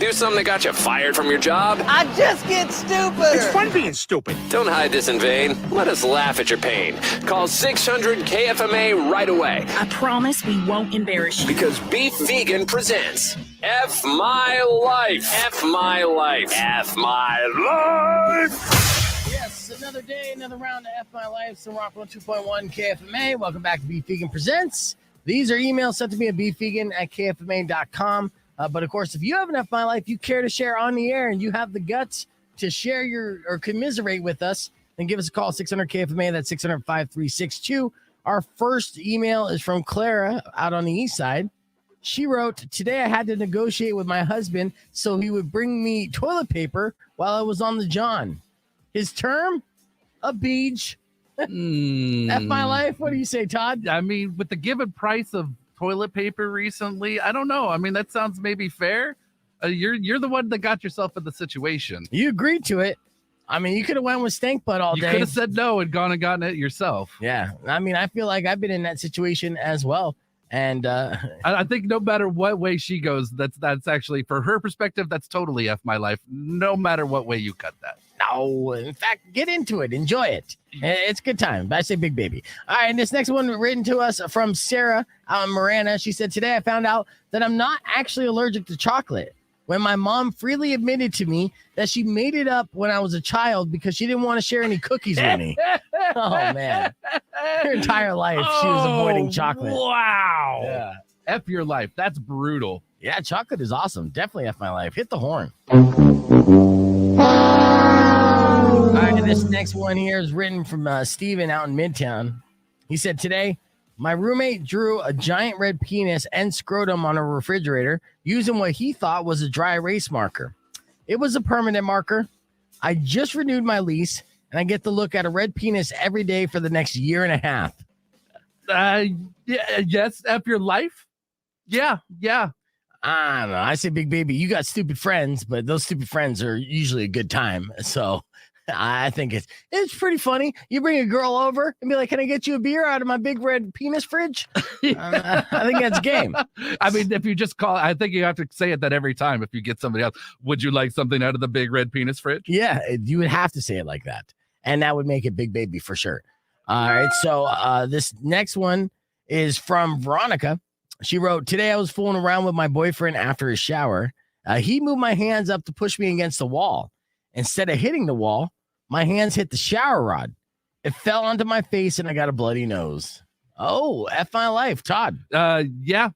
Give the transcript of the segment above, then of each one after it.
you do something that got you fired from your job? I just get stupider. It's fun being stupid. Don't hide this in vain. Let us laugh at your pain. Call 600 KFMA right away. I promise we won't embarrass you. Because Beef Vegan presents F My Life. F My Life. F My Life. Yes, another day, another round of F My Life. So Rock 102.1 KFMA. Welcome back to Beef Vegan Presents. These are emails sent to me at beefvegan@kfma.com. But of course, if you have an F My Life you care to share on the air and you have the guts to share or commiserate with us, then give us a call, 600 KFMA. That's 600-5362. Our first email is from Clara out on the east side. She wrote, today I had to negotiate with my husband so he would bring me toilet paper while I was on the John. His term? A beach. F My Life. What do you say, Todd? I mean, with the given price of toilet paper recently, I don't know. I mean, that sounds maybe fair. You're the one that got yourself in the situation. You agreed to it. I mean, you could have went with stank butt all day. You could have said no and gone and gotten it yourself. Yeah. I mean, I feel like I've been in that situation as well. And I think no matter what way she goes, that's actually, for her perspective, that's totally F My Life, no matter what way you cut that. no, in fact, get into it. Enjoy it. It's a good time. I say big baby. All right. And this next one written to us from Sarah out in Marana. She said, today I found out that I'm not actually allergic to chocolate. When my mom freely admitted to me that she made it up when I was a child because she didn't want to share any cookies with me. Oh, man. Her entire life, she was avoiding chocolate. Wow. Yeah. F your life. That's brutal. Yeah, chocolate is awesome. Definitely F My Life. Hit the horn. All right, and this next one here is written from Steven out in Midtown. He said, today, my roommate drew a giant red penis and scrotum on a refrigerator using what he thought was a dry erase marker. It was a permanent marker. I just renewed my lease, and I get to look at a red penis every day for the next year and a half. Yes, F your life. Yeah. I don't know. I say, big baby, you got stupid friends, but those stupid friends are usually a good time. So I think it's pretty funny. You bring a girl over and be like, can I get you a beer out of my big red penis fridge? I think that's game. I mean, if you just call, I think you have to say it that every time. If you get somebody else, would you like something out of the big red penis fridge? Yeah, you would have to say it like that. And that would make it big baby for sure. All right. So this next one is from Veronica. She wrote, today I was fooling around with my boyfriend after his shower. He moved my hands up to push me against the wall. Instead of hitting the wall, my hands hit the shower rod. It fell onto my face and I got a bloody nose. Oh, F My Life. Todd. Yeah.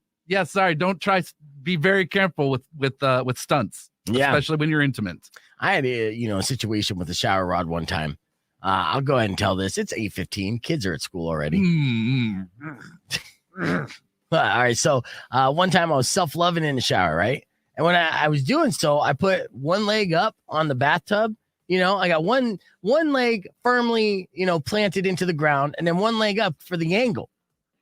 Sorry. Don't try. Be very careful with stunts, especially when you're intimate. I had a situation with the shower rod one time. I'll go ahead and tell this. It's 8:15. Kids are at school already. All right. So one time I was self-loving in the shower, right? And when I was doing so, I put one leg up on the bathtub. I got one leg firmly, planted into the ground and then one leg up for the angle,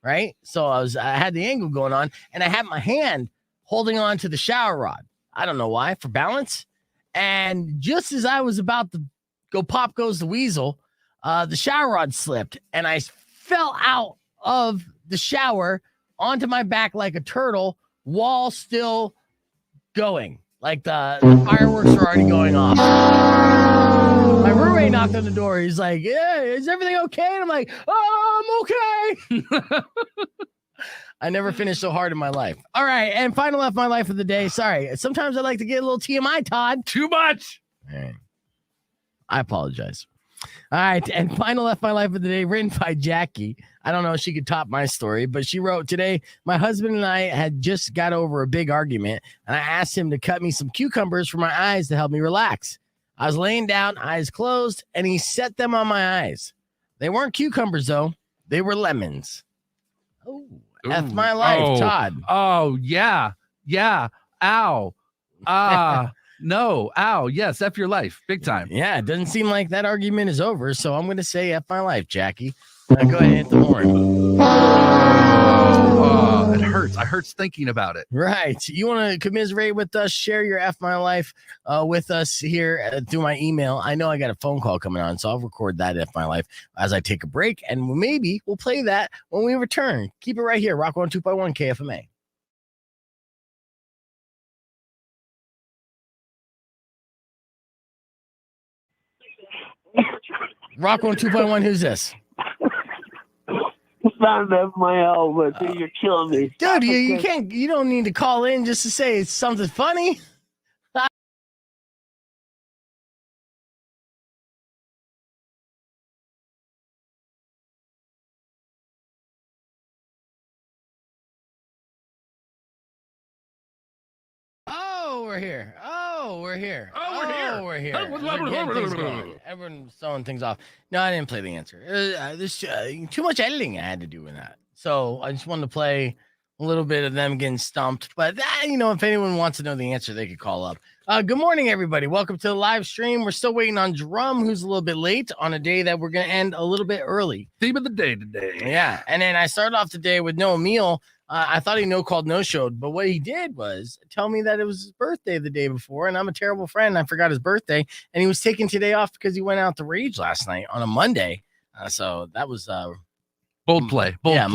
right? So I had the angle going on and I had my hand holding on to the shower rod. I don't know why, for balance. And just as I was about to go pop goes the weasel, the shower rod slipped and I fell out of the shower onto my back like a turtle while still going. Like the fireworks are already going off. My roommate knocked on the door. He's like, yeah, is everything okay? And I'm like, oh, I'm okay. I never finished so hard in my life. All right. And final F My Life of the day. Sorry. Sometimes I like to get a little TMI, Todd. Too much. Right. I apologize. All right. And final F My Life of the day, written by Jackie. I don't know if she could top my story, but she wrote, today, my husband and I had just got over a big argument, and I asked him to cut me some cucumbers for my eyes to help me relax. I was laying down, eyes closed, and he set them on my eyes. They weren't cucumbers, though. They were lemons. Oh, F My Life, Todd. Oh, yeah. Ow. No. Ow. Yes. F your life. Big time. Yeah. It doesn't seem like that argument is over. So I'm going to say F My Life, Jackie. Go ahead and hit the horn. It hurts. I hurts thinking about it. Right. You want to commiserate with us? Share your F My Life with us here through my email. I know I got a phone call coming on, so I'll record that F My Life as I take a break. And maybe we'll play that when we return. Keep it right here. Rock 102.1 KFMA. Rock 102.1, who's this? It's not enough my elbow, dude. You're killing me. Dude, you don't need to call in just to say it's something funny. We're here. We're here. We're here. We're getting things going. Everyone's throwing things off. No, I didn't play the answer. There's too much editing I had to do in that. So I just wanted to play a little bit of them getting stumped. But, if anyone wants to know the answer, they could call up. Good morning, everybody. Welcome to the live stream. We're still waiting on Drum, who's a little bit late on a day that we're going to end a little bit early. Theme of the day today. Yeah. And then I started off the day with no meal. I thought he no-showed, but what he did was tell me that it was his birthday the day before, and I'm a terrible friend. I forgot his birthday, and he was taking today off because he went out to rage last night on a Monday. So that was bold play. Bold play.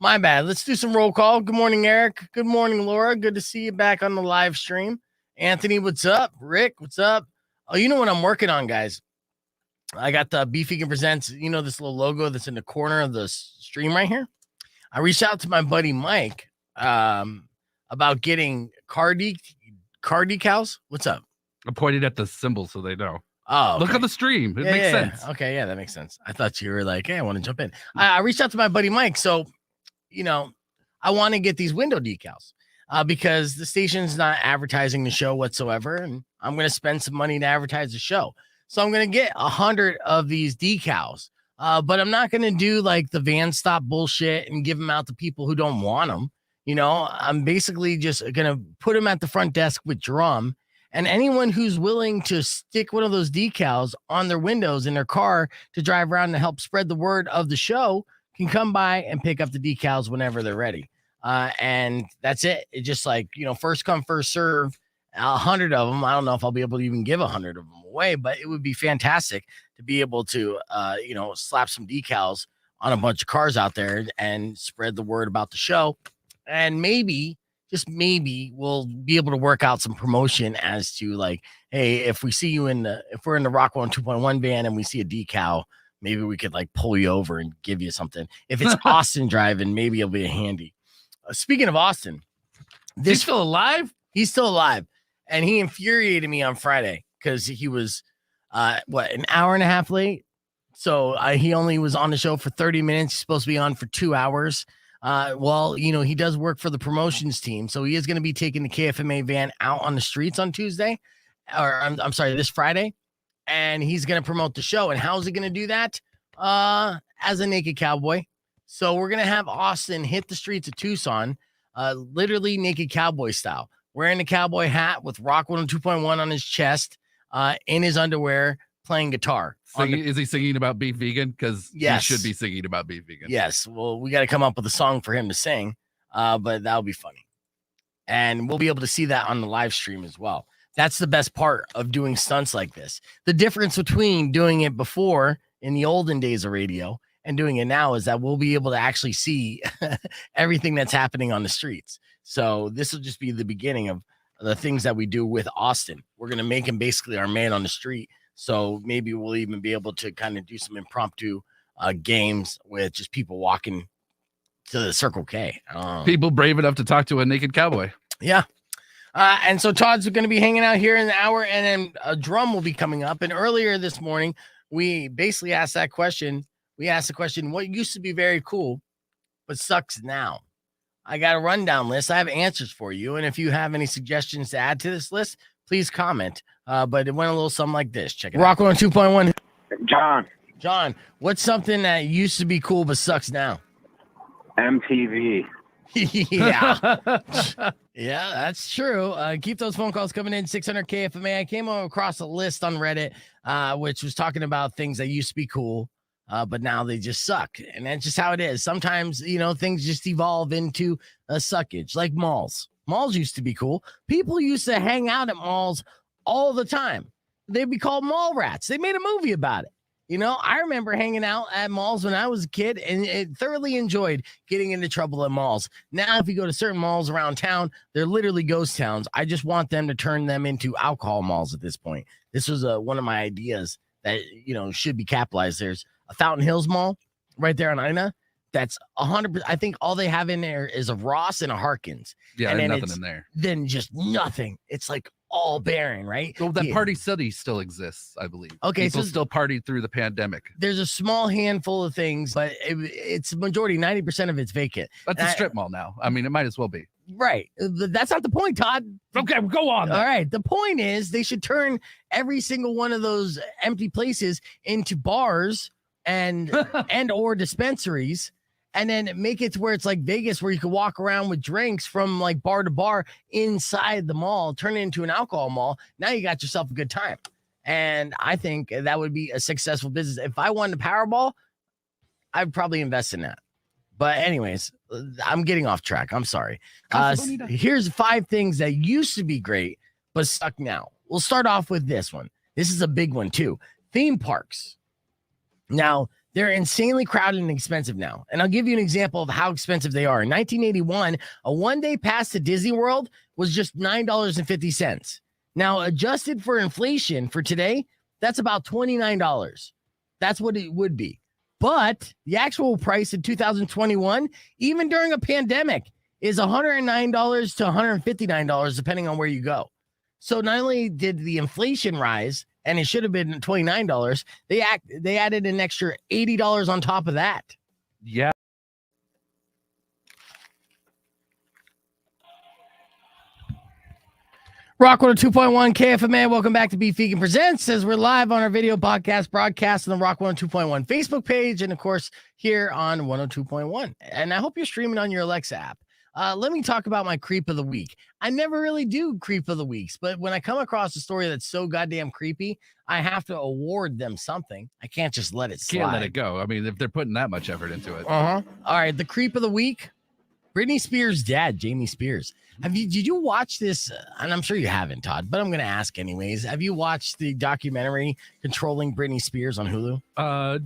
My bad. Let's do some roll call. Good morning, Eric. Good morning, Laura. Good to see you back on the live stream. Anthony, what's up? Rick, what's up? Oh, you know what I'm working on, guys? I got the Beef Vegan Presents, this little logo that's in the corner of the stream right here. I reached out to my buddy Mike about getting car decals. What's up? I pointed at the symbol so they know. Oh, okay. Look at the stream. It makes sense. Yeah. Okay, yeah, that makes sense. I thought you were like, hey, I want to jump in. I reached out to my buddy Mike. So, I want to get these window decals because the station's not advertising the show whatsoever. And I'm going to spend some money to advertise the show. So I'm going to get 100 of these decals. But I'm not going to do like the van stop bullshit and give them out to people who don't want them. I'm basically just going to put them at the front desk with Drum, and anyone who's willing to stick one of those decals on their windows in their car to drive around and help spread the word of the show can come by and pick up the decals whenever they're ready. And that's it. It's just like, first come, first serve. 100 of them. I don't know if I'll be able to even give 100 of them away, but it would be fantastic to be able to, slap some decals on a bunch of cars out there and spread the word about the show. And maybe, just maybe, we'll be able to work out some promotion as to like, hey, if we see you if we're in the Rock 102.1 van and we see a decal, maybe we could like pull you over and give you something. If it's Austin driving, maybe it'll be handy. Speaking of Austin, he's still alive? He's still alive. And he infuriated me on Friday because he was, an hour and a half late. So he only was on the show for 30 minutes. He's supposed to be on for 2 hours. He does work for the promotions team. So he is going to be taking the KFMA van out on the streets on Tuesday. Or I'm sorry, this Friday. And he's going to promote the show. And how's he going to do that? As a naked cowboy. So we're going to have Austin hit the streets of Tucson, literally naked cowboy style. Wearing a cowboy hat with Rock 102.1 on his chest, in his underwear, playing guitar. Is he singing about beef vegan? Because yes. He should be singing about beef vegan. Yes. Well, we got to come up with a song for him to sing, but that'll be funny. And we'll be able to see that on the live stream as well. That's the best part of doing stunts like this. The difference between doing it before in the olden days of radio and doing it now is that we'll be able to actually see everything that's happening on the streets. So this will just be the beginning of the things that we do with Austin. We're going to make him basically our man on the street. So maybe we'll even be able to kind of do some impromptu games with just people walking to the Circle K. People brave enough to talk to a naked cowboy. Yeah. And so Todd's going to be hanging out here in the hour, and then a Drum will be coming up. And earlier this morning, we basically asked that question. We asked the question, what used to be very cool, but sucks now? I got a rundown list. I have answers for you. And if you have any suggestions to add to this list, please comment. But it went a little something like this. Check it out. Rock 102.1. John, what's something that used to be cool, but sucks now? MTV. Yeah. Yeah, that's true. Keep those phone calls coming in. 600 KFMA. I came across a list on Reddit, which was talking about things that used to be cool, but now they just suck. And that's just how it is. Sometimes, things just evolve into a suckage, like malls. Malls used to be cool. People used to hang out at malls all the time. They'd be called mall rats. They made a movie about it. I remember hanging out at malls when I was a kid and thoroughly enjoyed getting into trouble at malls. Now, if you go to certain malls around town, they're literally ghost towns. I just want them to turn them into alcohol malls at this point. This was one of my ideas that, should be capitalized. There's a Fountain Hills Mall right there on Ina. That's 100%. I think all they have in there is a Ross and a Harkins. Yeah, and and then nothing in there. Then just nothing. It's like all barren, right? Well, that Party City still exists, I believe. Okay, people so still partied through the pandemic. There's a small handful of things, but it's majority, 90% of it's vacant. That's a strip mall now. I mean, it might as well be. Right. That's not the point, Todd. Okay, go on. All right. The point is they should turn every single one of those empty places into bars and or dispensaries, and then make it to where it's like Vegas, where you can walk around with drinks from like bar to bar inside the mall, turn it into an alcohol mall. Now you got yourself a good time. And I think that would be a successful business. If I won the Powerball, I'd probably invest in that. But anyways, I'm getting off track. I'm sorry. Here's 5 things that used to be great, but suck now. We'll start off with this one. This is a big one too. Theme parks. Now, they're insanely crowded and expensive now. And I'll give you an example of how expensive they are. In 1981, a one-day pass to Disney World was just $9.50. Now, adjusted for inflation for today, that's about $29. That's what it would be. But the actual price in 2021, even during a pandemic, is $109 to $159, depending on where you go. So not only did the inflation rise, and it should have been $29, they added an extra $80 on top of that. Yeah. Rock 102.1 KFMA. Welcome back to Beef Vegan Presents, as we're live on our video podcast broadcast on the Rock 102.1 Facebook page, and of course here on 102.1. And I hope you're streaming on your Alexa app. Let me talk about my creep of the week. I never really do creep of the weeks, but when I come across a story that's so goddamn creepy, I have to award them something. I can't just let it slide. Can't let it go. I mean, if they're putting that much effort into it. All right, the creep of the week. Britney Spears' dad, Jamie Spears. Did you watch this? And I'm sure you haven't, Todd, but I'm going to ask anyways. Have you watched the documentary Controlling Britney Spears on Hulu?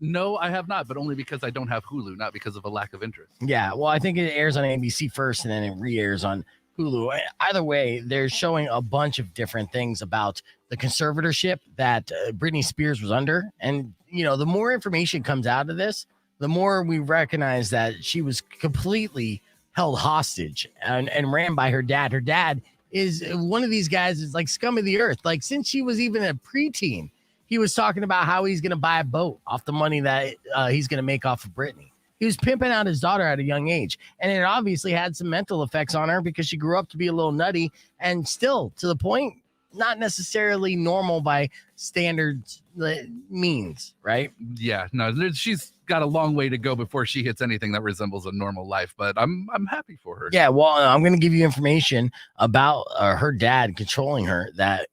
No, I have not, but only because I don't have Hulu, not because of a lack of interest. Yeah, well, I think it airs on ABC first, and then it re-airs on Hulu. Either way, they're showing a bunch of different things about the conservatorship that Britney Spears was under. And, the more information comes out of this, the more we recognize that she was completely held hostage and ran by her dad. Her dad is one of these guys is like scum of the earth. Like, since she was even a preteen, he was talking about how he's going to buy a boat off the money that he's going to make off of Britney. He was pimping out his daughter at a young age. And it obviously had some mental effects on her because she grew up to be a little nutty and still, to the point, not necessarily normal by standards means, right? Yeah, no, she's got a long way to go before she hits anything that resembles a normal life, but I'm happy for her. Yeah, well, I'm going to give you information about her dad controlling her that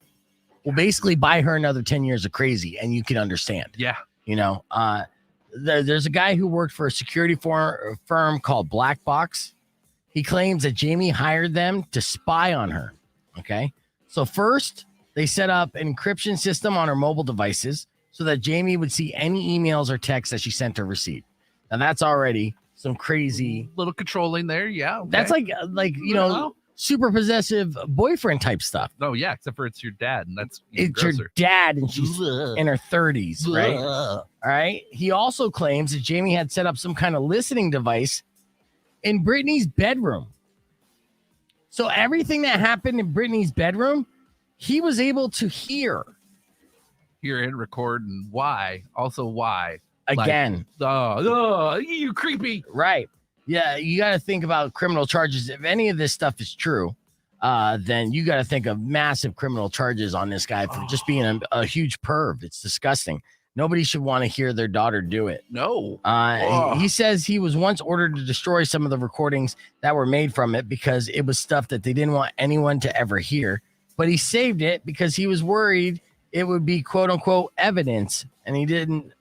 will basically buy her another 10 years of crazy, and you can understand. Yeah. There's a guy who worked for a security firm called Black Box. He claims that Jamie hired them to spy on her. Okay. So first, they set up an encryption system on her mobile devices so that Jamie would see any emails or texts that she sent or received. Now, that's already some crazy... little controlling there, yeah. Okay. That's like super possessive boyfriend type stuff. Oh, yeah, except for it's your dad, and that's it's grosser. Your dad, and she's in her 30s, right? All right. He also claims that Jamie had set up some kind of listening device in Britney's bedroom. So everything that happened in Britney's bedroom, he was able to hear and record, and why? Also, why? Again. You creepy. Right. Yeah, you got to think about criminal charges. If any of this stuff is true, then you got to think of massive criminal charges on this guy for just being a huge perv. It's disgusting. Nobody should want to hear their daughter do it. No. He says he was once ordered to destroy some of the recordings that were made from it because it was stuff that they didn't want anyone to ever hear. But he saved it because he was worried it would be quote unquote evidence. And he didn't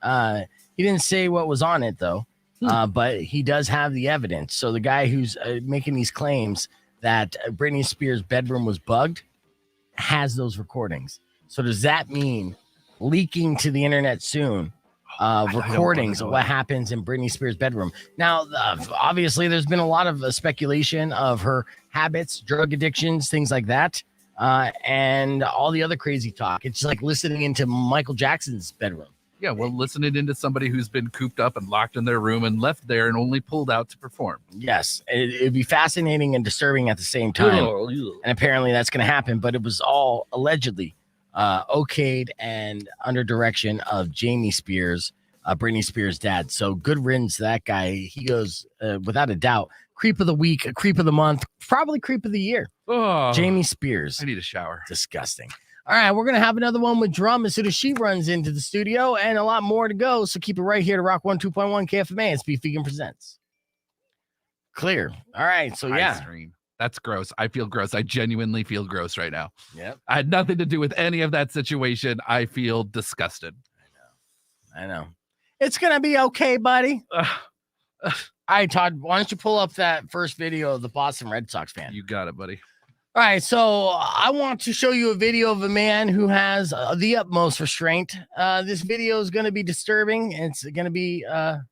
say what was on it though. But he does have the evidence. So the guy who's making these claims that Britney Spears' bedroom was bugged has those recordings. So does that mean leaking to the internet soon recordings of what happens in Britney Spears' bedroom? Now, obviously, there's been a lot of speculation of her habits, drug addictions, things like that. and all the other crazy talk. It's like listening into Michael Jackson's bedroom. Yeah, well, listening into somebody who's been cooped up and locked in their room and left there and only pulled out to perform. Yes, it'd be fascinating and disturbing at the same time. And apparently that's going to happen, but it was all allegedly okayed and under direction of Jamie Spears, Britney Spears' dad. So good riddance to that guy. He goes, without a doubt, creep of the week, creep of the month, probably creep of the year. Oh, Jamie Spears. I need a shower. Disgusting. All right, we're going to have another one with Drum as soon as she runs into the studio, and a lot more to go. So keep it right here to Rock 102.1 KFMA and Speed Vegan Presents. Clear. All right, so yeah. Stream. That's gross. I feel gross. I genuinely feel gross right now. Yep. I had nothing to do with any of that situation. I feel disgusted. I know. It's going to be okay, buddy. All right, Todd, why don't you pull up that first video of the Boston Red Sox fan? You got it, buddy. All right, so I want to show you a video of a man who has the utmost restraint. This video is going to be disturbing. It's going to be, not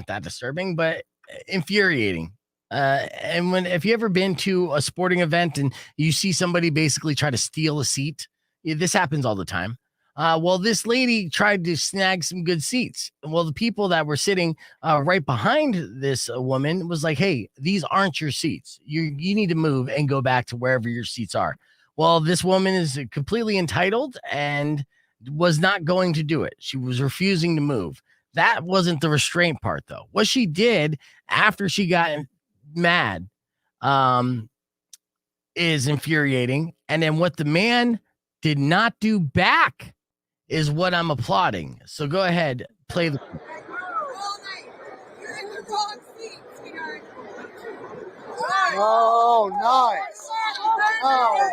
that disturbing, but infuriating. And if you ever been to a sporting event and you see somebody basically try to steal a seat, this happens all the time. Well, this lady tried to snag some good seats. Well, the people that were sitting right behind this woman was like, hey, these aren't your seats. You need to move and go back to wherever your seats are. Well, this woman is completely entitled and was not going to do it. She was refusing to move. That wasn't the restraint part, though. What she did after she got mad is infuriating. And then what the man did not do back is what I'm applauding. So go ahead, play the. Oh, nice. Oh.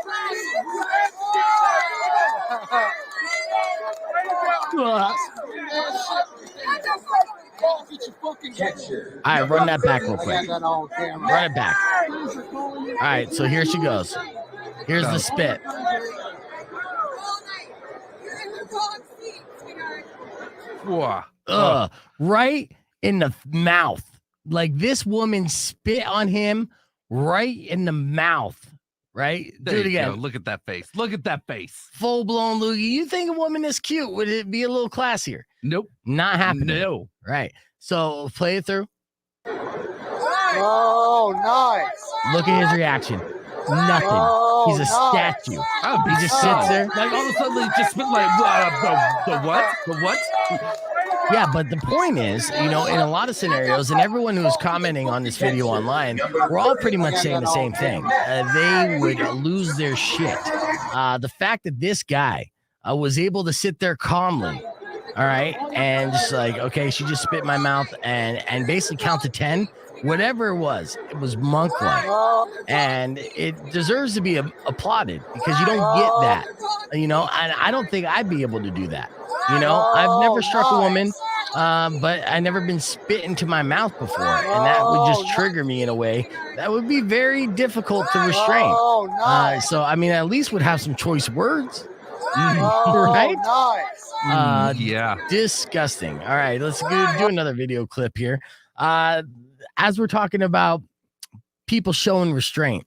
All right, run that back real quick. Run it back. All right, so here she goes. Here's the spit. Right in the mouth. Like this woman spit on him right in the mouth. Right? There Do it again. Go. Look at that face. Look at that face. Full blown loogie. You think a woman is cute? Would it be a little classier? Nope. Not happening. No. Right. So play it through. Oh, nice. Look at his reaction. Nothing. Oh, He's a nice. statue. He just sits there. Like all of a sudden, he just spit like the what? The what? Yeah, but the point is, in a lot of scenarios, and everyone who's commenting on this video online, we're all pretty much saying the same thing. They would lose their shit. The fact that this guy was able to sit there calmly, all right, and just like, okay, she just spit in my mouth, and basically count to 10. Whatever it was monk-like, and it deserves to be applauded because you don't get that, and I don't think I'd be able to do that. I've never struck a woman, but I never been spit into my mouth before, and that would just trigger me in a way that would be very difficult to restrain. So, at least would have some choice words, right? Yeah. Disgusting. All right, let's do another video clip here. As we're talking about people showing restraint,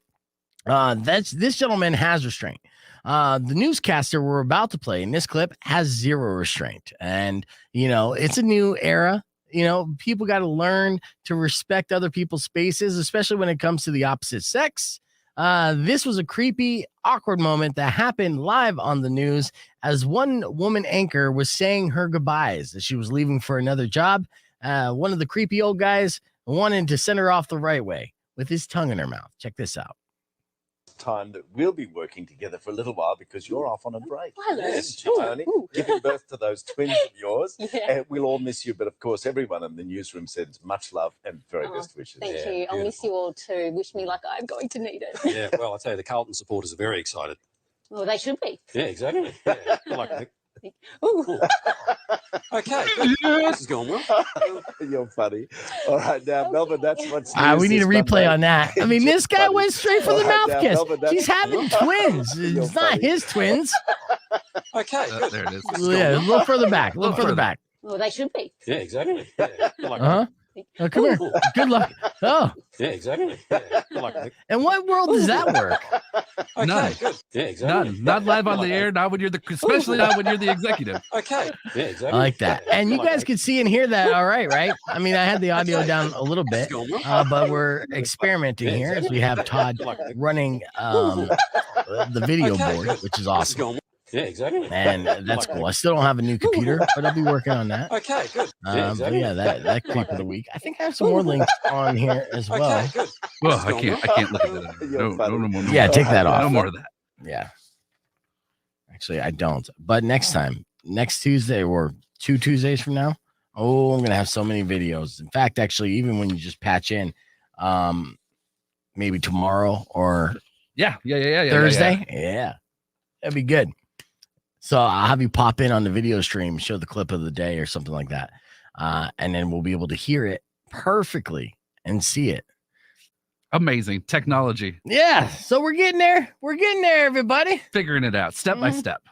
this gentleman has restraint. The newscaster we're about to play in this clip has zero restraint. And, it's a new era. People got to learn to respect other people's spaces, especially when it comes to the opposite sex. This was a creepy, awkward moment that happened live on the news as one woman anchor was saying her goodbyes as she was leaving for another job. One of the creepy old guys wanted to send her off the right way with his tongue in her mouth. Check this out. Time that we'll be working together for a little while because you're off on a break. Hello. Yes, Tony, giving birth to those twins of yours. Yeah. We'll all miss you, but of course, everyone in the newsroom sends much love and very best wishes. Thank you. I'll miss you all too. Wish me like I'm going to need it. Yeah, well, I tell you, the Carlton supporters are very excited. Well, they should be. Yeah, exactly. Yeah. I like it. Ooh. Okay, this is going well. You're funny. All right, now, Melbourne, that's what's we need a replay on that. This guy went straight for the mouth kiss. Melbourne, She's having twins. It's not his twins. Okay, good. There it is. Yeah, a little further back. A little further back. Well, they should be. Yeah, exactly. Yeah. I like Uh-huh. Oh, come here. Good luck. Oh, Yeah, exactly. Yeah. Good luck, Nick. in what world does that work? Okay, None. good. Yeah, exactly. None. Not live on the air. Not when you're especially not when you're the executive. Okay. Yeah, exactly. I like that. And you guys can see and hear that all right, right? I mean, I had the audio down a little bit, but we're experimenting here as we have Todd running the video board, which is awesome. Yeah, exactly. And that's cool. I still don't have a new computer, but I'll be working on that. Okay, good. But yeah, that creep of the week. I think I have some more links on here as well. Okay, good. Well, I can't look at that. No. Yeah, take that off. No more of that. Yeah. Actually, I don't. But next time, next Tuesday or 2 Tuesdays from now, I'm gonna have so many videos. In fact, actually, even when you just patch in, maybe tomorrow or Yeah. Thursday, yeah, that'd be good. So I'll have you pop in on the video stream, show the clip of the day or something like that, and then we'll be able to hear it perfectly and see it. Amazing technology. Yeah, so we're getting there. We're getting there, everybody. Figuring it out step by step.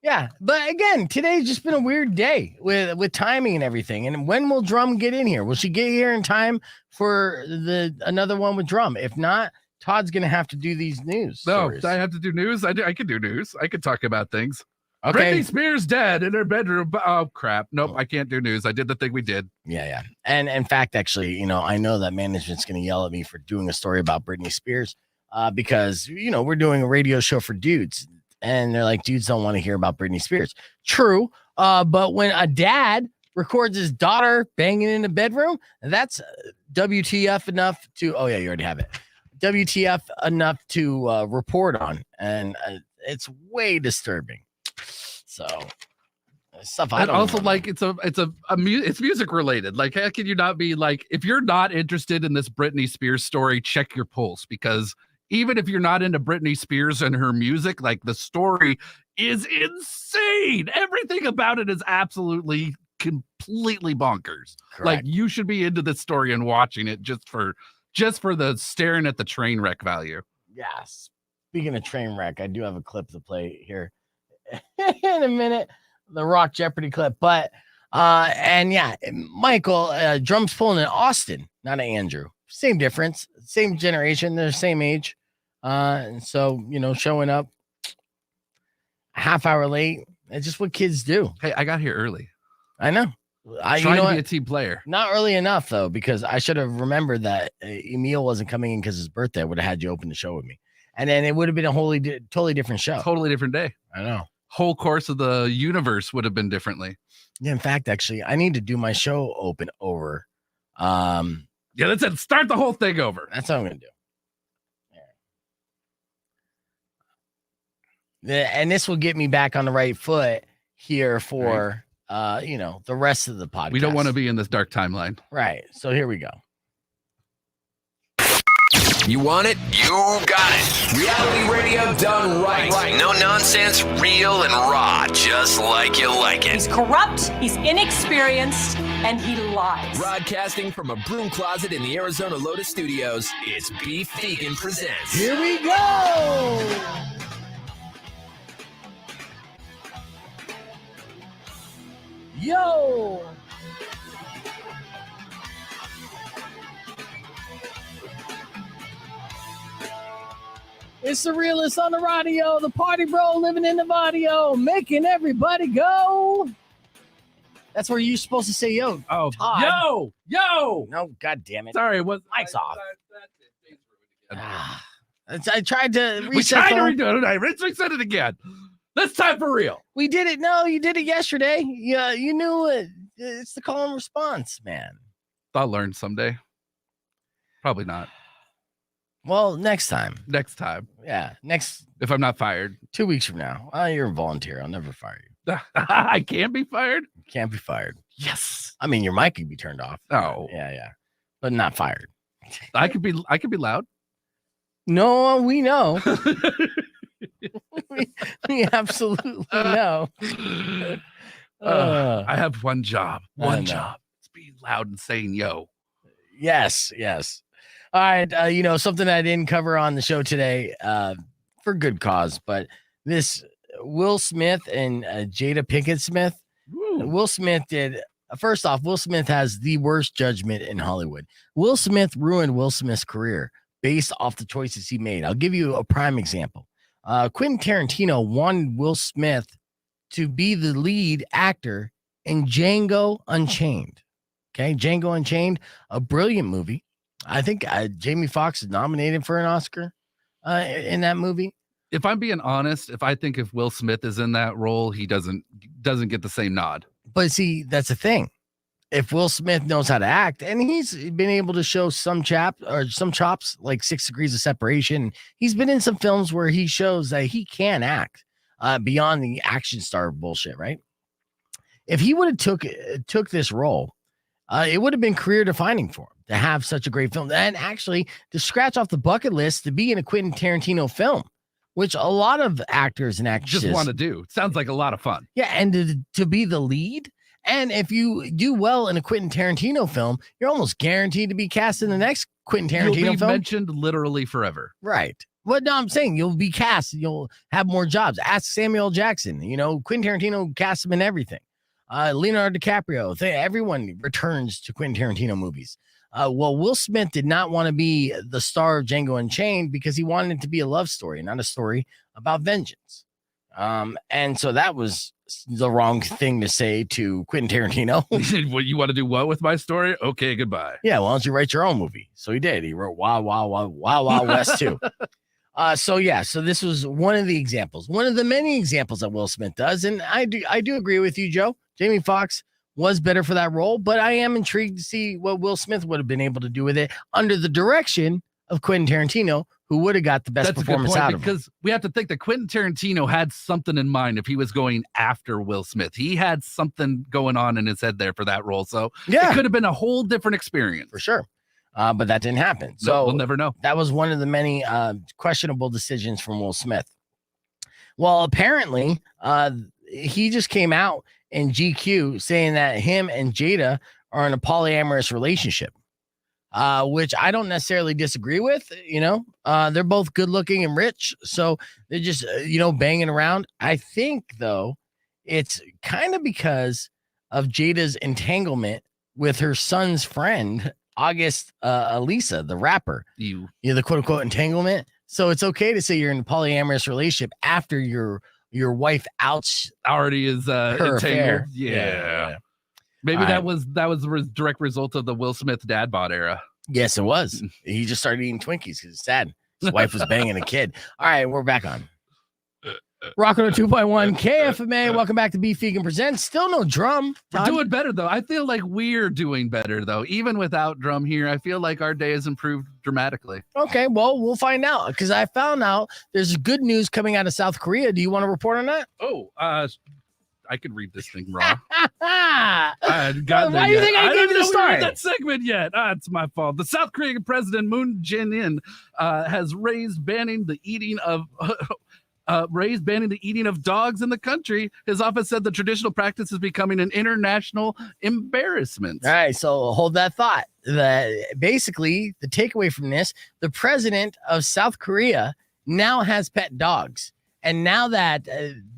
Yeah, but again, today's just been a weird day with timing and everything. And when will Drum get in here? Will she get here in time for another one with Drum? If not, Todd's gonna have to do these news. No, stories. I have to do news. I could do news. I could talk about things. Okay. Britney Spears dead in her bedroom. Oh crap! Nope, I can't do news. I did the thing we did. Yeah. And in fact, actually, I know that management's gonna yell at me for doing a story about Britney Spears, because we're doing a radio show for dudes, and they're like, dudes don't want to hear about Britney Spears. True, but when a dad records his daughter banging in the bedroom, that's WTF enough to. Oh yeah, you already have it. WTF enough to report on, and it's way disturbing. So stuff. I And don't also know. like it's music related. Like, how can you not be like, if you're not interested in this Britney Spears story, check your pulse, because even if you're not into Britney Spears and her music, like the story is insane. Everything about it is absolutely completely bonkers. Correct. Like, you should be into this story and watching it just for the staring at the train wreck value. Yes. Speaking of train wreck, I do have a clip to play here in a minute, the Rock Jeopardy clip. But and yeah, Michael, Drum's pulling in Austin, not an Andrew. Same difference, same generation, they're the same age. And so showing up a half hour late. It's just what kids do. Hey, I got here early. I know. Trying to be a team player. Not early enough though, because I should have remembered that Emil wasn't coming in because his birthday. I would have had you open the show with me, and then it would have been a totally different show. Totally different day. I know. Whole course of the universe would have been differently. Yeah, in fact, actually, I need to do my show open over. Yeah, that's it. Start the whole thing over. That's what I'm gonna do. And this will get me back on the right foot here for the rest of the podcast. We don't want to be in this dark timeline. Right. So here we go. You want it? You got it. Reality radio done right. No nonsense, real and raw, just like you like it. He's corrupt, he's inexperienced, and he lies. Broadcasting from a broom closet in the Arizona Lotus Studios, it's Beef Vegan Presents. Here we go. Yo. It's the realist on the radio, the party bro living in the video, making everybody go. That's where you're supposed to say yo. Oh, Todd. yo. No, god damn it. Sorry, what? Mic's off. I tried to reset. We tried to the- redo it. Let's reset it again. This time for real. We did it. No, you did it yesterday. Yeah, you knew it. It's the call and response, man. I'll learn someday. Probably not. Well, next time. Next time. Yeah, next If I'm not fired. 2 weeks from now. You're a volunteer. I'll never fire you. I can't be fired? You can't be fired. Yes. I mean, your mic could be turned off. Oh. Yeah. But not fired. I could be loud. No, we know. we absolutely know. I have one job. I One know. job. It's being loud and saying yo. Yes. All right. Something I didn't cover on the show today, for good cause, but this Will Smith and Jada Pinkett Smith. Woo. Will Smith did First off, Will Smith has the worst judgment in Hollywood. Will Smith ruined Will Smith's career based off the choices he made. I'll give you a prime example. Quentin Tarantino wanted Will Smith to be the lead actor in Django Unchained. Okay, Django Unchained, a brilliant movie. I think Jamie Foxx is nominated for an Oscar in that movie. If I'm being honest, if Will Smith is in that role, he doesn't get the same nod. But see, that's the thing. If Will Smith knows how to act, and he's been able to show some chops, like 6 Degrees of Separation, he's been in some films where he shows that he can act beyond the action star bullshit, right? If he would have took this role, it would have been career defining for him to have such a great film, and actually to scratch off the bucket list to be in a Quentin Tarantino film, which a lot of actors and actresses just want to do. Sounds like a lot of fun. Yeah, and to be the lead. And if you do well in a Quentin Tarantino film, you're almost guaranteed to be cast in the next Quentin Tarantino You'll be film. mentioned literally forever. Right. Well, no, I'm saying you'll be cast. You'll have more jobs. Ask Samuel Jackson. Quentin Tarantino casts him in everything. Leonardo DiCaprio. Everyone returns to Quentin Tarantino movies. Well, Will Smith did not want to be the star of Django Unchained because he wanted it to be a love story, not a story about vengeance. And so that was the wrong thing to say to Quentin Tarantino. He said, "Well, you want to do what with my story? Okay, goodbye." Yeah, why don't you write your own movie? So he did. He wrote Wild West too. So this was one of the examples, one of the many examples that Will Smith does, and I do agree with you, Joe. Jamie Foxx was better for that role, but I am intrigued to see what Will Smith would have been able to do with it under the direction of Quentin Tarantino, who would have got the best performance out of him. Because we have to think that Quentin Tarantino had something in mind if he was going after Will Smith. He had something going on in his head there for that role. So it could have been a whole different experience. For sure. But that didn't happen. So we'll never know. That was one of the many questionable decisions from Will Smith. Well, apparently, he just came out in GQ saying that him and Jada are in a polyamorous relationship, which I don't necessarily disagree with. They're both good looking and rich. So they're just, banging around. I think, though, it's kind of because of Jada's entanglement with her son's friend, August Alisa, the rapper. The quote unquote entanglement. So it's okay to say you're in a polyamorous relationship after your wife already is her entangled. affair. Yeah. Maybe that was the direct result of the Will Smith dad bod era. Yes, it was. He just started eating Twinkies because he's sad. His wife was banging a kid. All right, we're back on Rockin' on 2.1 KFMA. Welcome back to Beef Vegan Presents. Still no Drum. We're doing better, though. I feel like we're doing better, though. Even without Drum here, I feel like our day has improved dramatically. Okay, well, we'll find out because I found out there's good news coming out of South Korea. Do you want to report on that? Oh, I could read this thing wrong. Why do you think I gave you the story? That segment yet? It's my fault. The South Korean President Moon Jae-in has raised banning the eating of dogs in the country. His office said the traditional practice is becoming an international embarrassment. All right, so hold that thought. Basically, the takeaway from this, the president of South Korea now has pet dogs. And now that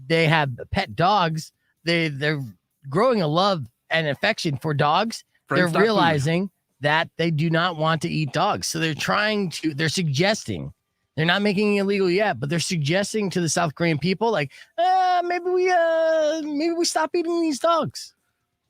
they have pet dogs, they're growing a love and affection for dogs. They're realizing that they do not want to eat dogs. So they're suggesting, they're not making it illegal yet, but they're suggesting to the South Korean people, like, maybe we stop eating these dogs.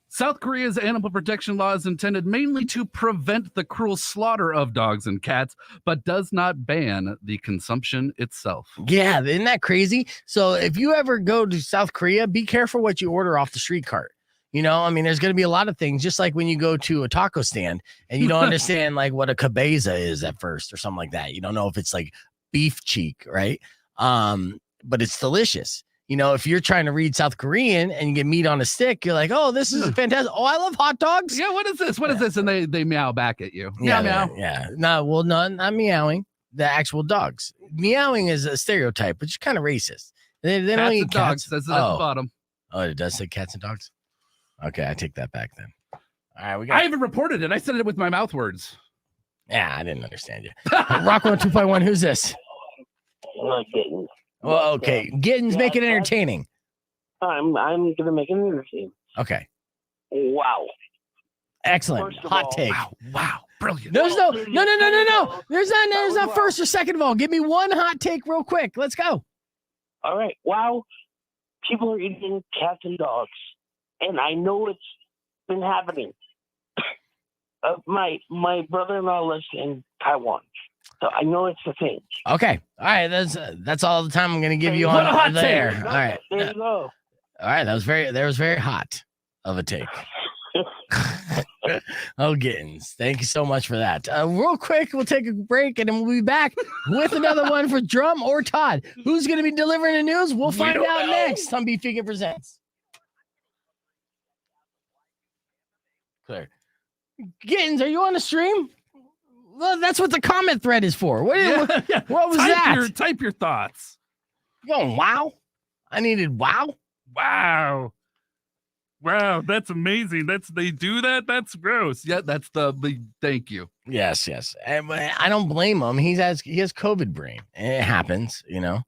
South Korea's animal protection law is intended mainly to prevent the cruel slaughter of dogs and cats, but does not ban the consumption itself. Yeah, isn't that crazy? So if you ever go to South Korea, be careful what you order off the street cart. There's going to be a lot of things, just like when you go to a taco stand and you don't understand like what a cabeza is at first or something like that. You don't know if it's like beef cheek, right? But it's delicious. If you're trying to read South Korean and you get meat on a stick, you're like, oh, this is fantastic. Oh, I love hot dogs. Yeah, what is this? What is this? And they meow back at you. Meow, meow. Yeah. No, not meowing. The actual dogs. Meowing is a stereotype, which is kind of racist. They don't eat cats. Says it at the bottom. Oh, it does say cats and dogs? Okay, I take that back then. All right, I even reported it. I said it with my mouth words. Yeah, I didn't understand you. Rockwell 2.1, who's this? Well, okay. Gittins, make it entertaining. I'm gonna make it entertaining. Okay. Wow. Excellent. First of Hot all, take. Wow. Brilliant. There's no. There's not first or second of all. Give me one hot take real quick. Let's go. All right. Wow. People are eating cats and dogs. And I know it's been happening. My brother-in-law lives in Taiwan. So I know it's a thing. Okay. All right. That's all the time I'm going to give you What a on hot there. take. All right. There you go. All right. That was very hot of a take. Oh, Gittins. Thank you so much for that. Real quick, we'll take a break and then we'll be back with another one for Drum or Todd. Who's going to be delivering the news? We'll find out next on Beef Vegan Presents. Clear. Gittins, are you on the stream? Well, that's what the comment thread is for. What was that? Type your thoughts. You going, wow? I needed wow. Wow, that's amazing. They do that. That's gross. Yeah, that's the thank you. Yes. And I don't blame him. He has COVID brain. It happens, you know.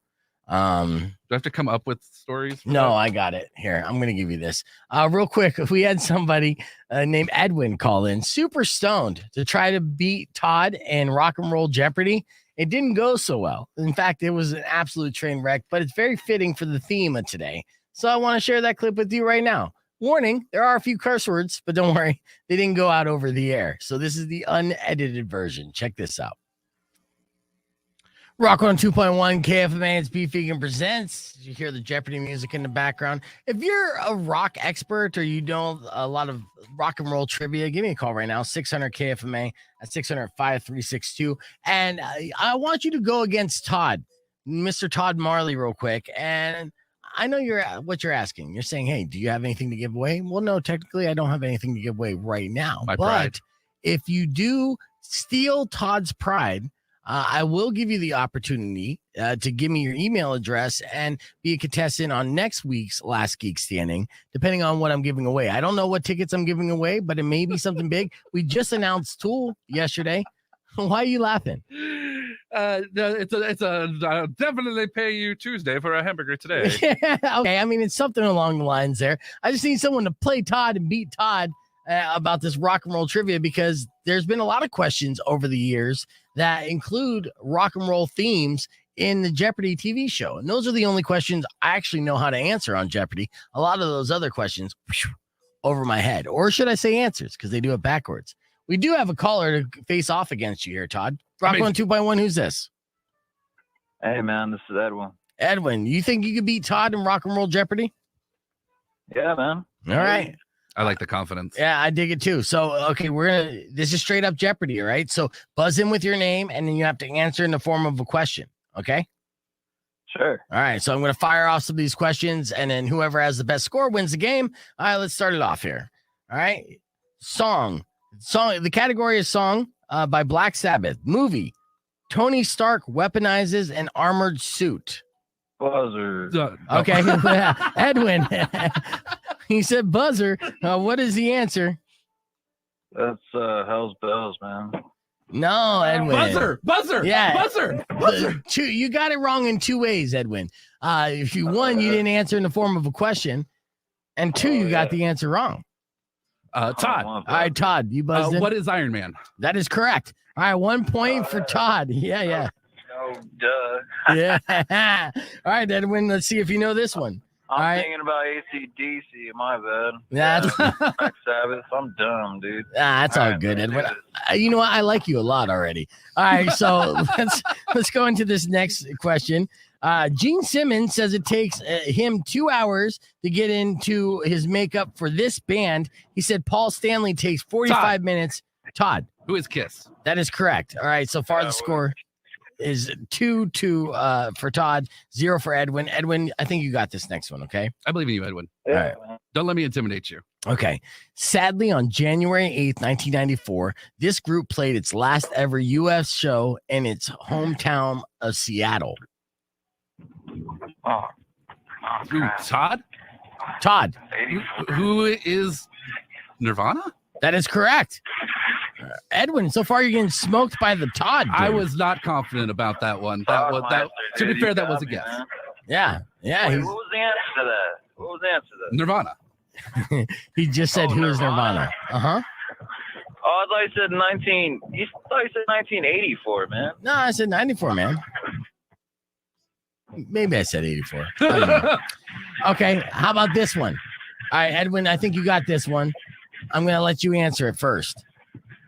Do I have to come up with stories? No, I got it. Here, I'm going to give you this. Real quick, we had somebody named Edwin call in, super stoned, to try to beat Todd in Rock and Roll Jeopardy. It didn't go so well. In fact, it was an absolute train wreck, but it's very fitting for the theme of today. So I want to share that clip with you right now. Warning, there are a few curse words, but don't worry, they didn't go out over the air. So this is the unedited version. Check this out. Rock on 2.1 KFMA, it's Beef Vegan Presents. You hear the Jeopardy music in the background. If you're a rock expert or you know a lot of rock and roll trivia, give me a call right now, 600 KFMA at 600-5362. And I want you to go against Todd, Mr. Todd Marley, real quick. And I know what you're asking. You're saying, hey, do you have anything to give away? Well, no, technically I don't have anything to give away right now. My pride. If you do steal Todd's pride, I will give you the opportunity to give me your email address and be a contestant on next week's Last Geek Standing, depending on what I'm giving away. I don't know what tickets I'm giving away, but it may be something big. We just announced Tool yesterday. Why are you laughing? No, it's I'll definitely pay you Tuesday for a hamburger today. Okay, I mean, it's something along the lines there. I just need someone to play Todd and beat Todd about this rock and roll trivia, because there's been a lot of questions over the years that include rock and roll themes in the Jeopardy TV show. And those are the only questions I actually know how to answer on Jeopardy. A lot of those other questions over my head, or should I say answers, because they do it backwards. We do have a caller to face off against you here, Todd. Rock on 2.1, who's this? Hey, man, this is Edwin. Edwin, you think you could beat Todd in Rock and Roll Jeopardy? Yeah, man. All right. I like the confidence. Yeah, I dig it too. So, okay, this is straight up Jeopardy, all right? So buzz in with your name, and then you have to answer in the form of a question, okay? Sure. All right, so I'm going to fire off some of these questions, and then whoever has the best score wins the game. All right, let's start it off here. All right, song. The category is song by Black Sabbath. Movie, Tony Stark weaponizes an armored suit. Buzzer. Okay, Edwin. He said buzzer. What is the answer? That's Hell's Bells, man. No, Edwin. Buzzer. Yeah. Buzzer. You got it wrong in two ways, Edwin. If you one, you didn't answer in the form of a question, and two, you got the answer wrong. Todd. All right, Todd, you buzzed in. What is Iron Man? That is correct. All right, 1 point for Todd. Yeah. Oh, duh. Yeah. All right, Edwin, let's see if you know this one. I'm thinking about AC/DC. My bad. That's Black Sabbath. I'm dumb, dude. that's all good, Edwin. You know what? I like you a lot already. All right, so let's go into this next question. Gene Simmons says it takes him 2 hours to get into his makeup for this band. He said Paul Stanley takes 45 minutes. Todd. Who is Kiss? That is correct. All right, so far the score is 2-2 for Todd, 0 for Edwin. Edwin, I think you got this next one, okay? I believe in you, Edwin. Yeah, All right. Don't let me intimidate you. Okay. Sadly, on January 8th, 1994, this group played its last ever U.S. show in its hometown of Seattle. Oh, Ooh, Todd? Todd. Who is Nirvana? That is correct. Edwin, so far you're getting smoked by the Todd. Dude. I was not confident about that one. To be fair, that was a guess. Man. Yeah. Wait, what was the answer to that? Nirvana. He just said, "Who is Nirvana?" Oh, I thought you said 1984, man. No, I said 94, man. Maybe I said 84. I don't know. Okay, how about this one? All right, Edwin, I think you got this one. I'm going to let you answer it first.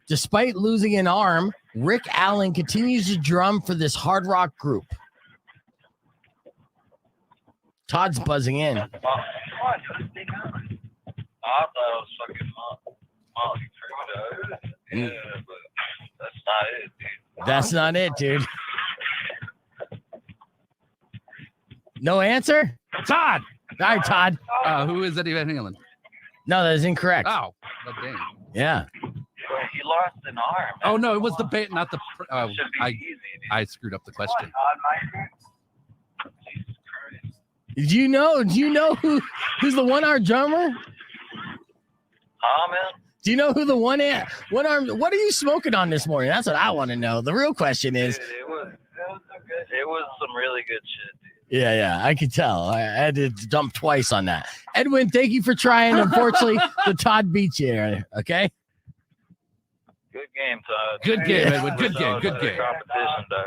Despite losing an arm, Rick Allen continues to drum for this hard rock group. Todd's buzzing in. I thought it was fucking Molly Crew. Yeah, but that's not it, dude. That's not it, dude. No answer? Todd. All right, Todd. Who is Eddie Van Halen? No, that is incorrect. Oh, well, dang. Yeah. He lost an arm. Oh no, it was the bait, not the. Should be easy, dude. I screwed up the question. Jesus Christ. Do you know who's the one-armed drummer? Huh, man? Do you know who the one-armed? What are you smoking on this morning? That's what I want to know. The real question is. Dude, it was some really good shit, dude. Yeah, I could tell. I had to dump twice on that. Edwin, thank you for trying. Unfortunately, the Todd beat you. Okay. Good game, Todd. Good game, Edwin. Good game. Good game. Competition, though.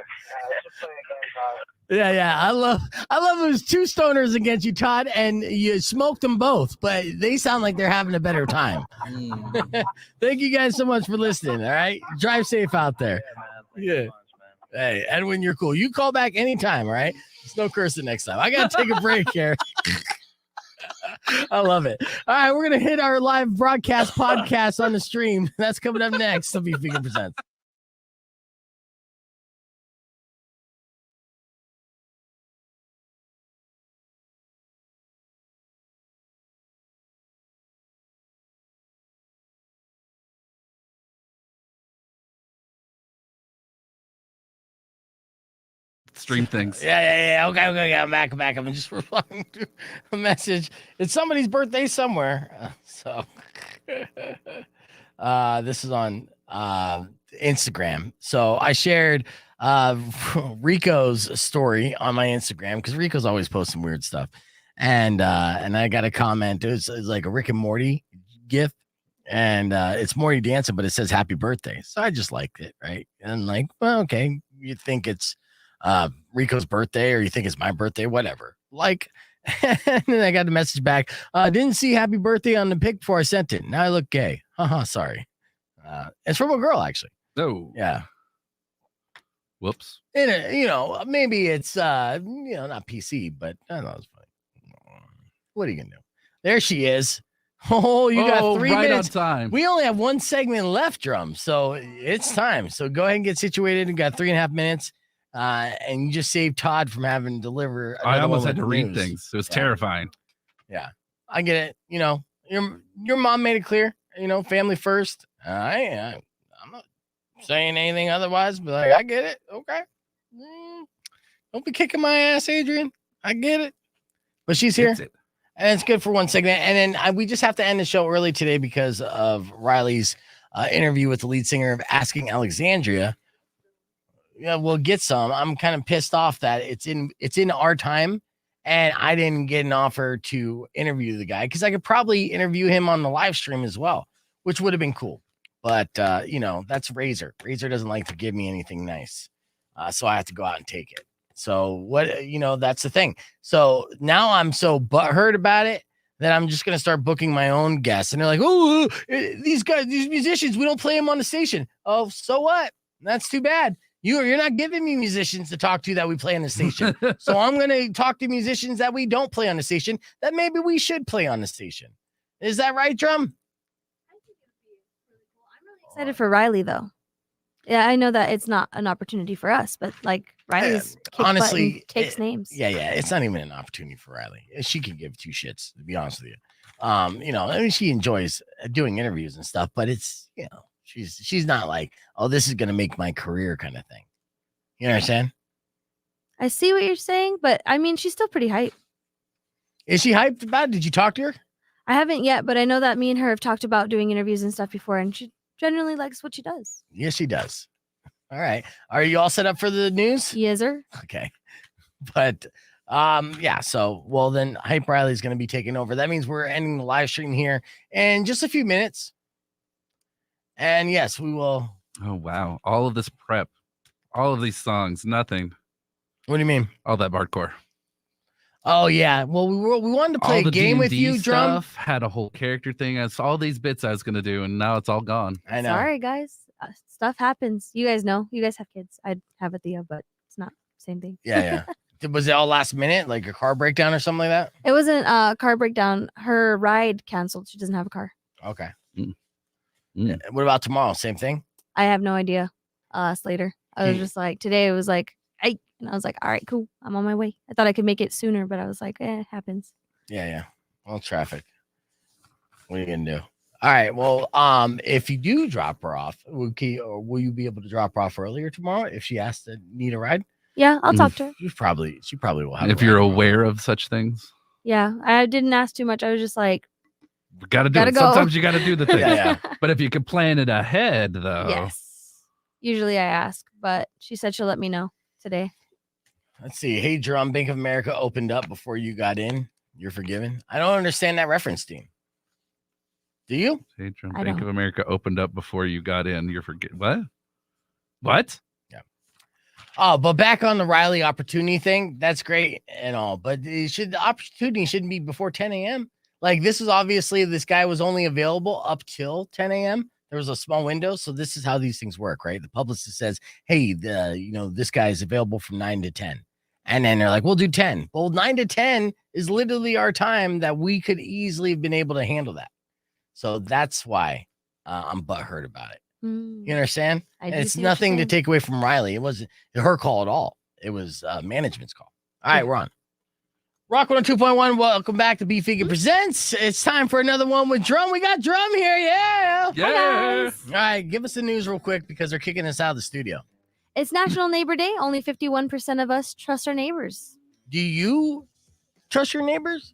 Yeah. I love it was two stoners against you, Todd, and you smoked them both, but they sound like they're having a better time. Thank you guys so much for listening. All right. Drive safe out there. Yeah. Hey, Edwin, you're cool. You call back anytime, all right? There's no cursing next time. I got to take a break here. I love it. All right, we're going to hit our live broadcast podcast on the stream. That's coming up next. Be Vegan Presents. Stream things. Yeah. Okay. I'm back. I'm just replying to a message. It's somebody's birthday somewhere. This is on Instagram. So I shared Rico's story on my Instagram because Rico's always posting weird stuff. And I got a comment. It was like a Rick and Morty gif. And it's Morty dancing, but it says happy birthday. So I just liked it, right? And like, well, okay, you think it's Rico's birthday or you think it's my birthday, whatever. Like, and then I got a message back. Didn't see happy birthday on the pic before I sent it. Now I look gay. Sorry. It's from a girl, actually. Oh. Yeah. Whoops. And maybe it's not PC, but I don't know, it's funny. What are you gonna do? There she is. Oh, you got 3 right minutes. On time. We only have one segment left, Drum. So it's time. So go ahead and get situated. We got 3.5 minutes. And you just saved Todd from having to deliver. I almost had to read things. It was terrifying. Yeah, I get it. Your mom made it clear. Family first. I'm not saying anything otherwise, but like, I get it. Okay, don't be kicking my ass, Adrian. I get it. But she's here, and it's good for one segment. And then we just have to end the show early today because of Riley's interview with the lead singer of Asking Alexandria. Yeah, we'll get some. I'm kind of pissed off that it's in our time and I didn't get an offer to interview the guy because I could probably interview him on the live stream as well, which would have been cool. But that's Razor. Razor doesn't like to give me anything nice. So I have to go out and take it. So that's the thing. So now I'm so butthurt about it that I'm just gonna start booking my own guests. And they're like, oh, these musicians, we don't play them on the station. Oh, so what? That's too bad. You're not giving me musicians to talk to that we play on the station. So I'm going to talk to musicians that we don't play on the station that maybe we should play on the station. Is that right, Drum? I think it would be really cool. I'm really excited for Riley, though. Yeah, I know that it's not an opportunity for us, but like Riley's honestly takes names. Yeah. It's not even an opportunity for Riley. She can give two shits, to be honest with you. I mean, she enjoys doing interviews and stuff, but it's, she's not like, oh, this is going to make my career kind of thing. You know what I'm saying? I see what you're saying, but I mean, she's still pretty hyped. Is she hyped about it? Did you talk to her? I haven't yet, but I know that me and her have talked about doing interviews and stuff before, and she generally likes what she does. Yes, she does. All right. Are you all set up for the news? Yes, sir. Okay. But Yeah. So, well, then Hype Riley is going to be taking over. That means we're ending the live stream here in just a few minutes. And yes, we will. Oh, wow. All of this prep, all of these songs, nothing. What do you mean? All that hardcore. Oh, yeah. Well, we wanted to play all the a game with D&D you, Drum. stuff, had a whole character thing. It's all these bits I was going to do, and now it's all gone. I know. Sorry, guys. Stuff happens. You guys know. You guys have kids. I have a Theo, but it's not the same thing. Yeah. Was it all last minute, like a car breakdown or something like that? It wasn't a car breakdown. Her ride canceled. She doesn't have a car. Okay. What about tomorrow? Same thing? I have no idea. Slater. I was just like, today it was like, hey. And I was like, all right, cool. I'm on my way. I thought I could make it sooner, but I was like, it happens. Yeah. Well, traffic. What are you going to do? All right. Well, if you do drop her off, will you be able to drop her off earlier tomorrow if she has to need a ride? Yeah, I'll talk to her. She probably will have. If you're aware of such things. Yeah, I didn't ask too much. I was just like, gotta do it. go. Sometimes you got to do the thing. Yeah. But if you can plan it ahead, though. Yes. Usually I ask, but she said she'll let me know today. Let's see. Hey, Drum, Bank of America opened up before you got in. You're forgiven. I don't understand that reference, team. Do you? Hey, Drum, I Bank don't. of America opened up before you got in. You're forgetting. What? Yeah. Oh, but back on the Riley opportunity thing, that's great and all, but the opportunity shouldn't be before 10 a.m. Like, this is obviously, this guy was only available up till 10 a.m. There was a small window, so this is how these things work, right? The publicist says, hey, this guy is available from 9 to 10. And then they're like, we'll do 10. Well, 9 to 10 is literally our time that we could easily have been able to handle that. So that's why I'm butthurt about it. You understand? And it's nothing to take away from Riley. It wasn't her call at all. It was management's call. All right, we're on. Rock 102.1. Welcome back to Beef Vegan Presents. It's time for another one with Drum. We got Drum here. Yeah. Yeah. All right, give us the news real quick because they're kicking us out of the studio. It's National Neighbor Day. Only 51% of us trust our neighbors. Do you trust your neighbors?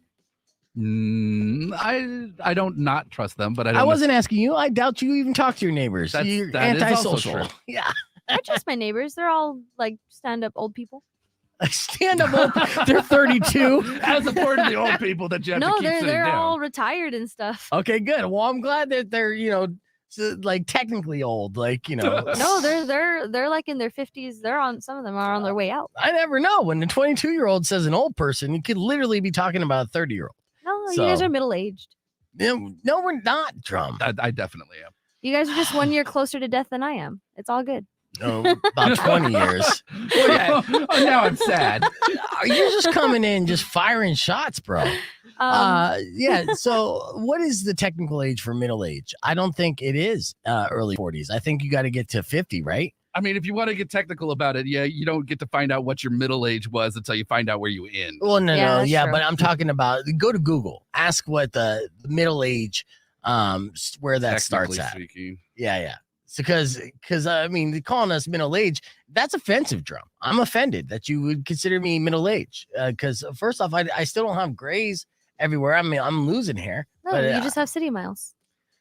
I don't not trust them, but I wasn't asking you. I doubt you even talk to your neighbors. You're antisocial. Yeah. I trust my neighbors. They're all like stand-up old people. Stand-up old. They're 32. As opposed to the old people that you have to keep sitting they're down. all retired and stuff. Okay, good. Well, I'm glad that they're like technically old. Like No, they're like in their 50s. Some of them are on their way out. I never know when the 22-year-old says an old person. You could literally be talking about a 30-year-old. No, you guys are middle-aged. No, we're not, Drum. I definitely am. You guys are just 1 year closer to death than I am. It's all good. No, about 20 years. Oh, now I'm sad. You're just coming in, just firing shots, bro. Yeah. So, what is the technical age for middle age? I don't think it is early 40s. I think you got to get to 50, right? I mean, if you want to get technical about it, yeah, you don't get to find out what your middle age was until you find out where you end. Well, no, true. but I'm talking about go to Google, ask what the middle age, where that starts at. Speaking. Yeah. So, because I mean, calling us middle age, that's offensive, Drum. I'm offended that you would consider me middle age. Because first off, I still don't have grays everywhere. I mean, I'm losing hair. No, but, you just have city miles.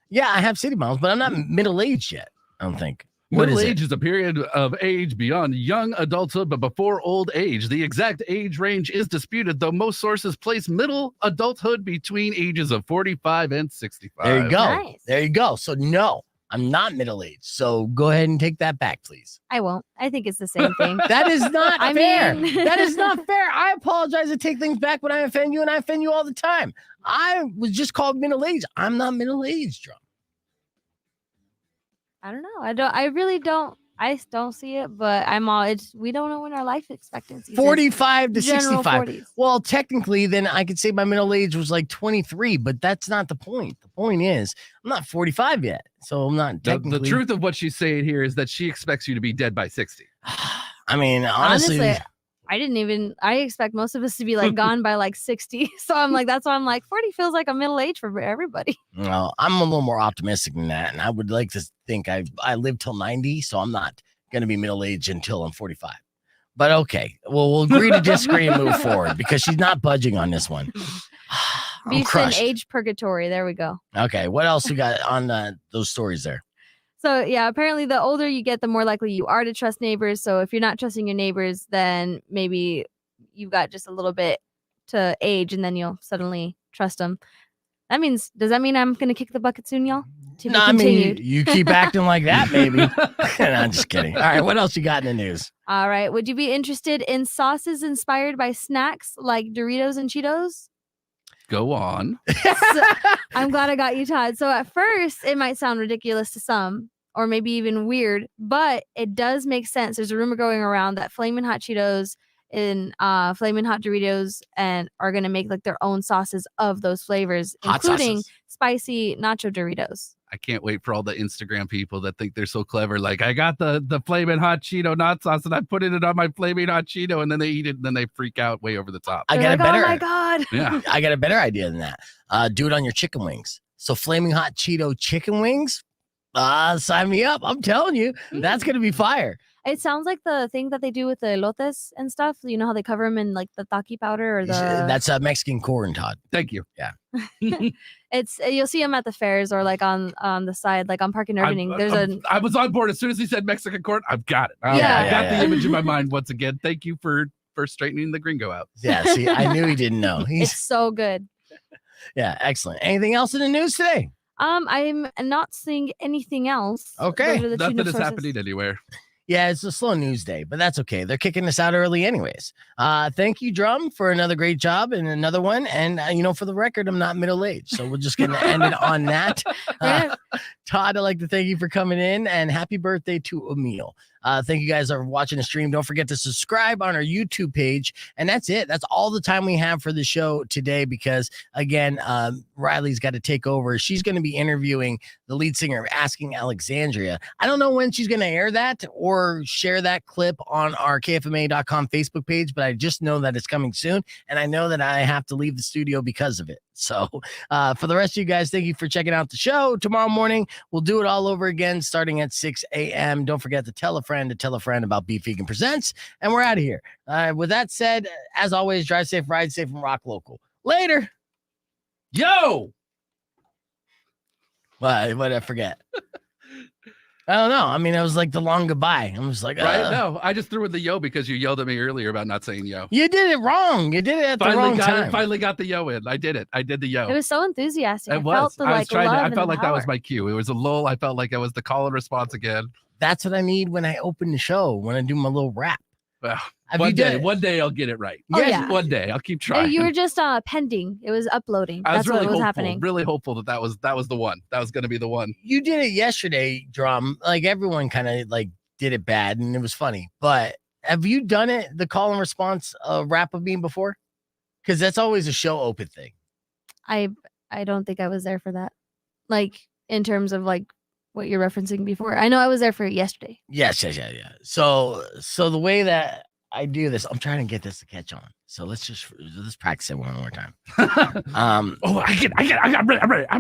Yeah, I have city miles, but I'm not middle aged yet. I don't think. Middle age is a period of age beyond young adulthood, but before old age. The exact age range is disputed, though most sources place middle adulthood between ages of 45 and 65. There you go. Nice. There you go. So no, I'm not middle aged. So go ahead and take that back, please. I won't. I think it's the same thing. That is not I fair. mean- That is not fair. I apologize to take things back when I offend you, and I offend you all the time. I was just called middle aged. I'm not middle aged, Drum. I don't know. I really don't. I don't see it, but we don't know when our life expectancy is. 45 to General 65. 40s. Well, technically, then I could say my middle age was like 23, but that's not the point. The point is, I'm not 45 yet, so I'm not technically. The truth of what she's saying here is that she expects you to be dead by 60. I mean, honestly I expect most of us to be like gone by like 60. So I'm like, that's why I'm like 40 feels like a middle age for everybody. well, I'm a little more optimistic than that, and I would like to think I live till 90, so I'm not going to be middle aged until I'm 45. But okay, well, we'll agree to disagree and move forward because she's not budging on this one. I'm Beef's in crushed. age purgatory. There we go. Okay, what else we got on those stories there? So yeah, apparently the older you get, the more likely you are to trust neighbors. So if you're not trusting your neighbors, then maybe you've got just a little bit to age, and then you'll suddenly trust them. Does that mean I'm gonna kick the bucket soon, y'all? To be No, I mean, continued. you keep acting like that, maybe. No, I'm just kidding. All right, what else you got in the news? All right. Would you be interested in sauces inspired by snacks like Doritos and Cheetos? Go on. So, I'm glad I got you, Todd. So at first, it might sound ridiculous to some, or maybe even weird, but it does make sense. There's a rumor going around that Flamin' Hot Cheetos and Flamin' Hot Doritos and are gonna make like their own sauces of those flavors, Hot including sauces. spicy nacho Doritos. I can't wait for all the Instagram people that think they're so clever. Like, I got the Flamin' Hot Cheeto not sauce and I put it on my Flamin' Hot Cheeto, and then they eat it and then they freak out way over the top. I They're got a like, better. oh my god. Yeah. I got a better idea than that. Do it on your chicken wings. So Flaming Hot Cheeto chicken wings. Sign me up. I'm telling you, that's gonna be fire. It sounds like the thing that they do with the elotes and stuff. You know how they cover them in like the taki powder or the. That's Mexican corn, Todd. Thank you. Yeah. It's you'll see them at the fairs or like on the side, like on Park and Irving. I was on board as soon as he said Mexican corn. I've got it. Yeah. I got the image in my mind once again. Thank you for straightening the gringo out. Yeah. See, I knew he didn't know. It's so good. Yeah, excellent. Anything else in the news today? I'm not seeing anything else. Okay. Those are the two Nothing news is sources. happening anywhere. Yeah, it's a slow news day, but that's okay. They're kicking us out early anyways. Thank you, Drum, for another great job and another one. And, for the record, I'm not middle-aged, so we're just going to end it on that. Todd, I'd like to thank you for coming in, and happy birthday to Emil. Thank you guys for watching the stream. Don't forget to subscribe on our YouTube page. And that's it. That's all the time we have for the show today because, again, Riley's got to take over. She's going to be interviewing the lead singer of Asking Alexandria. I don't know when she's going to air that or share that clip on our KFMA.com Facebook page, but I just know that it's coming soon. And I know that I have to leave the studio because of it. So for the rest of you guys, thank you for checking out the show. Tomorrow morning, we'll do it all over again starting at 6 a.m. Don't forget to tell a friend about Beef Vegan Presents. And we're out of here. With that said, as always, drive safe, ride safe, and rock local. Later. Yo! What did I forget? I don't know. I mean, it was like the long goodbye. I'm just like, Right? No, I just threw in the yo because you yelled at me earlier about not saying yo. You did it wrong. You did it at the wrong time. Finally got the yo in. I did it. I did the yo. It was so enthusiastic. It I was. felt the I was trying love to. I and felt the like that was power. my cue. It was a lull. I felt like it was the call and response again. That's what I need when I open the show, when I do my little rap. Well, Have you done it? one day I'll get it right. Oh, yeah. One day I'll keep trying. You were just pending. It was uploading. I was That's really what was hopeful, happening. really hopeful that was the one. That was going to be the one. You did it yesterday, Drum. Like everyone kind of like did it bad and it was funny. But have you done it, the call and response rap of me before? Because that's always a show open thing. I don't think I was there for that. Like in terms of like what you're referencing before. I know I was there for yesterday. Yes. So the way that I do this, I'm trying to get this to catch on. So let's practice it one more time. I'm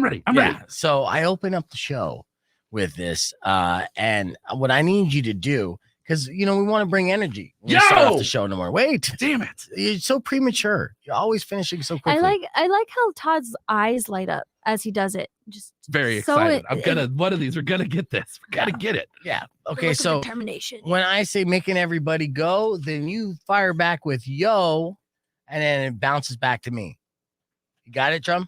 ready. So I open up the show with this, and what I need you to do, because we want to bring energy. We start off the show no more. Wait, damn it! You're so premature. You're always finishing so quickly. I like how Todd's eyes light up as he does it. Just very so excited. One of these. We're gonna get this. We gotta get it. Yeah. Okay. So determination. When I say making everybody go, then you fire back with yo, and then it bounces back to me. You got it, Drum?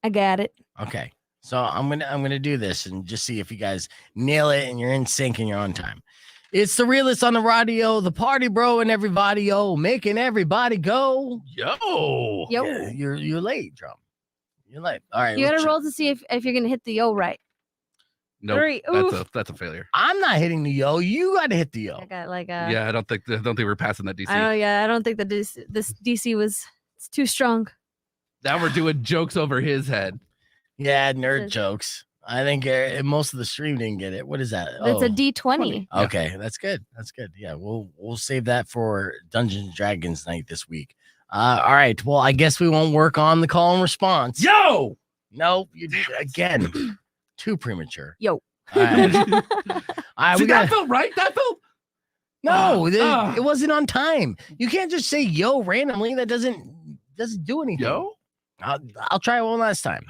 I got it. Okay. So I'm gonna do this and just see if you guys nail it and you're in sync and you're on time. It's the realest on the radio, the party bro, and everybody making everybody go. Yo. Yeah, you're late, Drum. You're late. All right. You gotta roll to see if you're gonna hit the yo right. No, that's a failure. I'm not hitting the yo. You got to hit the yo. I got like yeah, I don't think we're passing that DC. I don't think that this DC was too strong. Now we're doing jokes over his head. Yeah, nerd jokes. I think most of the stream didn't get it. What is that? It's a D20. Okay, that's good. That's good. Yeah, we'll save that for Dungeons and Dragons night this week. All right. Well, I guess we won't work on the call and response. Yo! No, you again. Too premature. Yo. All right. All right, See, that felt right. That felt. No, it wasn't on time. You can't just say yo randomly. That doesn't do anything. Yo? I'll try one last time.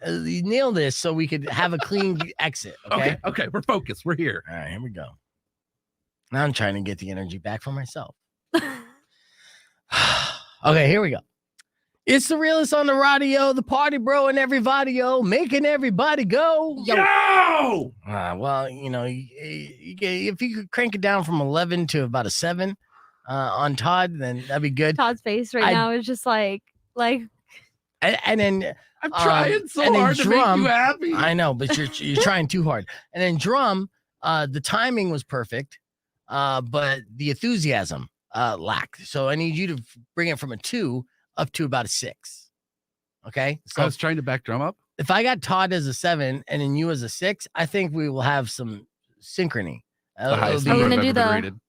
You nail this so we could have a clean exit. Okay. We're focused. We're here. All right, here we go. Now I'm trying to get the energy back for myself. Okay, here we go. It's the realest on the radio, the party bro and everybody, making everybody go. Yo! Well, if you could crank it down from 11 to about a 7 on Todd, then that'd be good. Todd's face now is just like, and then I'm trying so hard to make you happy. I know, but you're trying too hard. And then drum, the timing was perfect, but the enthusiasm lacked. So I need you to bring it from a 2 up to about a 6. Okay. So I was trying to back drum up. If I got Todd as a 7 and then you as a 6, I think we will have some synchrony. The highest Are you number gonna I've do ever the- been rated.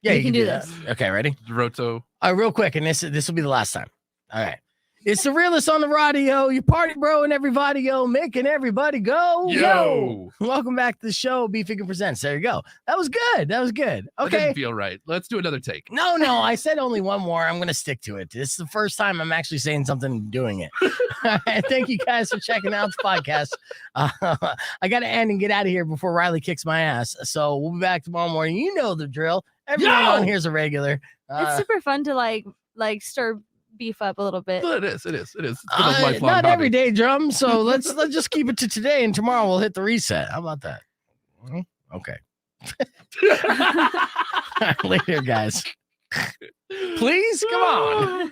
Yeah, You can do that. this. Okay, ready? Roto. All right, real quick, and this will be the last time. All right. It's the realest on the radio, your party bro and everybody, making everybody go. Yo! Welcome back to the show, Beefinger Presents. There you go. That was good. That was good. That Okay. didn't feel right. Let's do another take. No, I said only one more. I'm going to stick to it. This is the first time I'm actually saying something and doing it. All right, thank you guys for checking out the podcast. I got to end and get out of here before Riley kicks my ass. So we'll be back tomorrow morning. You know the drill. Everyone on here's a regular. it's super fun to like stir beef up a little bit. It is. It's been a lifelong not hobby. every day, Drum. So let's just keep it to today, and tomorrow we'll hit the reset. How about that? Okay. All right, later, guys. Please come on.